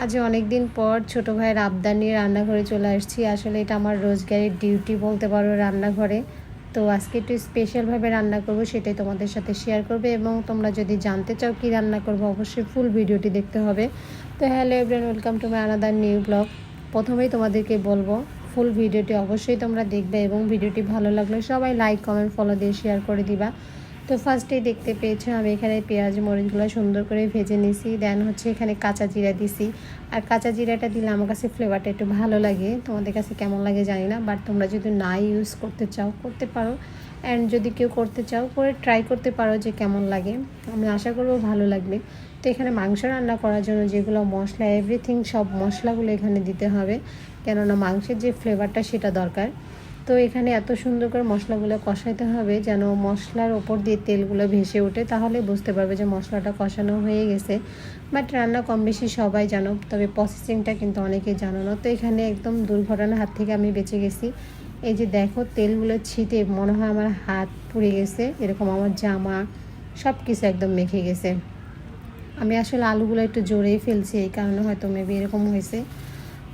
আজ অনেক দিন পর ছোটো ভাইয়ের আবদার নিয়ে রান্নাঘরে চলে আসছি। আসলে এটা আমার রোজগারের ডিউটি বলতে পারো রান্নাঘরে। তো আজকে একটু স্পেশালভাবে রান্না করব, সেটাই তোমাদের সাথে শেয়ার করবে। এবং তোমরা যদি জানতে চাও কী রান্না করব, অবশ্যই ফুল ভিডিওটি দেখতে হবে। তো hello everyone, welcome to my another new blog. প্রথমেই তোমাদেরকে বলবো ফুল ভিডিওটি অবশ্যই তোমরা দেখবে এবং ভিডিওটি ভালো লাগলে সবাই লাইক কমেন্ট ফলো দিয়ে শেয়ার করে দিবা। তো ফার্স্টেই দেখতে পেয়েছো আমি এখানে পেঁয়াজ মরিচগুলো সুন্দর করে ভেজে নিছি। দেন হচ্ছে এখানে কাঁচা জিরা দিছি। আর কাঁচা জিরাটা দিলে আমার কাছে ফ্লেভারটা একটু ভালো লাগে, তোমাদের কাছে কেমন লাগে জানি না, বাট তোমরা যদি না ইউজ করতে চাও করতে পারো। অ্যান্ড যদি কেউ করতে চাও করে ট্রাই করতে পারো যে কেমন লাগে। আমি আশা করবো ভালো লাগবে। তো এখানে মাংস রান্না করার জন্য যেগুলো মশলা এভরিথিং সব মশলাগুলো এখানে দিতে হবে, কেননা মাংসের যে ফ্লেভারটা সেটা দরকার। তো এখানে এত সুন্দর করে মশলাগুলো কষাইতে হবে যেন মশলার ওপর দিয়ে তেলগুলো ভেসে ওঠে, তাহলে বুঝতে পারবে যে মশলাটা কষানো হয়ে গেছে। বাট রান্না কম বেশি সবাই জানো, তবে প্রসেসিংটা কিন্তু অনেকেই জানো না। তো এখানে একদম দুর্ঘটনার হাত থেকে আমি বেঁচে গেছি। এই যে দেখো তেলগুলো ছিটে মনে হয় আমার হাত পুড়ে গেছে, এরকম আমার জামা সব কিছু একদম মেখে গেছে। আমি আসলে আলুগুলো একটু জোরেই ফেলছি, এই কারণে হয়তো মেবি এরকম হয়েছে।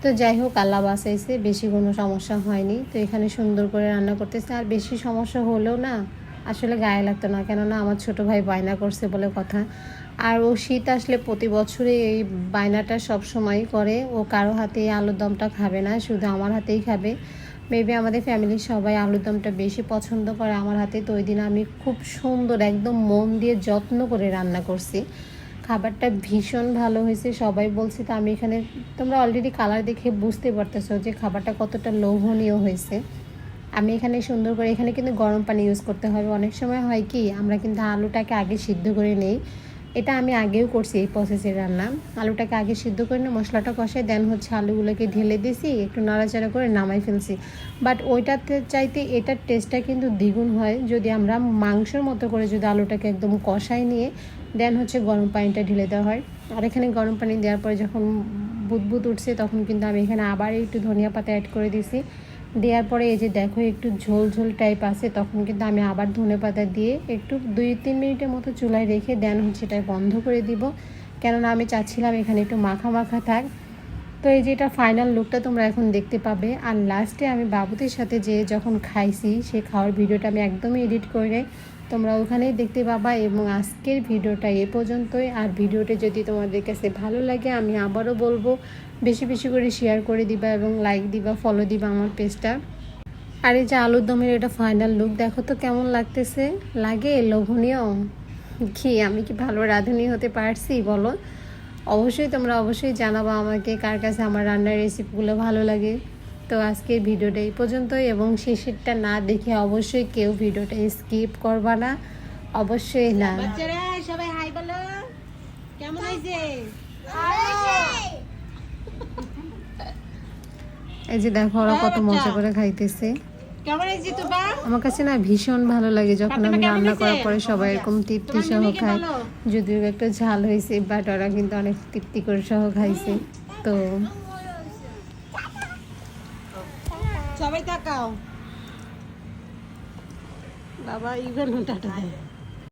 তো যাই হোক, আল্লাহ বাঁচাইছে, বেশি কোনো সমস্যা হয়নি। তো এখানে সুন্দর করে রান্না করতেছে। আর বেশি সমস্যা হলেও না আসলে গায়ে লাগতো না, কেননা আমার ছোটো ভাই বায়না করছে বলে কথা। আর ও শীত আসলে প্রতি বছরই এই বায়নাটা সব সময় করে। ও কারো হাতেই আলুর দমটা খাবে না, শুধু আমার হাতেই খাবে। মেবি আমাদের ফ্যামিলির সবাই আলুর দমটা বেশি পছন্দ করে আমার হাতে। তো ওই দিন আমি খুব সুন্দর একদম মন দিয়ে যত্ন করে রান্না করছি। খাবারটা ভীষণ ভালো হয়েছে, সবাই বলছে। তো আমি এখানে তোমরা অলরেডি কালার দেখে বুঝতে পারতেছো যে খাবারটা কতটা লোভনীয় হয়েছে। আমি এখানে সুন্দর করে, এখানে কিন্তু গরম পানি ইউজ করতে হবে। অনেক সময় হয় কি আমরা কিন্তু আলুটাকে আগে সিদ্ধ করে নেই, এটা আমি আগেও করছি এই প্রসেসের রান্না। আলুটাকে আগে সিদ্ধ করে নিয়ে মশলাটা কষাই দেন হচ্ছে আলুগুলোকে ঢেলে দিয়েছি, একটু নাড়াচাড়া করে নামাই ফেলছি। বাট ওইটাতে চাইতে এটার টেস্টটা কিন্তু দ্বিগুণ হয় যদি আমরা মাংসের মতো করে যদি আলুটাকে একদম কষাই নিয়ে দেন হচ্ছে গরম পানিটা ঢেলে দেওয়া হয়। আর এখানে গরম পানি দেওয়ার পরে যখন বুদবুদ উঠছে তখন কিন্তু আমি এখানে আবার একটু ধনিয়া পাতা অ্যাড করে দিয়েছি। দেওয়ার পরে এই যে দেখো একটু ঝোল ঝোল টাইপ আছে, তখন কিন্তু আমি আবার ধনেপাতা দিয়ে একটু 2-3 মিনিটের মতো চুলায় রেখে দেন হচ্ছে এটা বন্ধ করে দিব, কেননা আমি চাচ্ছিলাম এখানে একটু মাখা মাখা থাক। তো এই যে এটা ফাইনাল লুকটা তোমরা এখন দেখতে পাবে। আর লাস্টে আমি বাবুদের সাথে যে যখন খাইছি সেই খাওয়ার ভিডিওটা আমি একদমই এডিট করে তোমরা ওখানেই দেখতে পাবা। এবং আজকের ভিডিওটা এ পর্যন্তই। আর ভিডিওটি যদি তোমাদের কাছে ভালো লাগে আমি আবারও বলবো বেশি বেশি করে শেয়ার করে দিবা এবং লাইক দিবা, ফলো দিবা আমার পেজটা। আর এই যে আলুর দমের এটা ফাইনাল লুক দেখো তো কেমন লাগতেছে, লাগে লোভনীয় কি? আমি কি ভালো রাঁধুনি হতে পারছি বলো? অবশ্যই তোমরা অবশ্যই জানাবো আমাকে কার কাছে আমার রান্নার রেসিপিগুলো ভালো লাগে। তো আজকের ভিডিওটা এই পর্যন্তই, এবং শেষেরটা না দেখে অবশ্যই কেউ ভিডিওটা স্কিপ করবা না, অবশ্যই না। বাচ্চারা সবাই হাই বলো, কেমন হয়েছে? এই যে দেখো ওরা কত মজা করে খাইতেছে। কেমন হয়েছে তোবা? আমার কাছে না ভীষণ ভালো লাগে যখন আমি রান্না করার পরে সবাই এরকম তৃপ্তি সহ খায়। যদিও একটা ঝাল হয়েছে, বাট ওরা কিন্তু অনেক তৃপ্তি করে সহ খাইছে। তো সবাই তাকাও বাবা, ইভেন টাটা দেয়।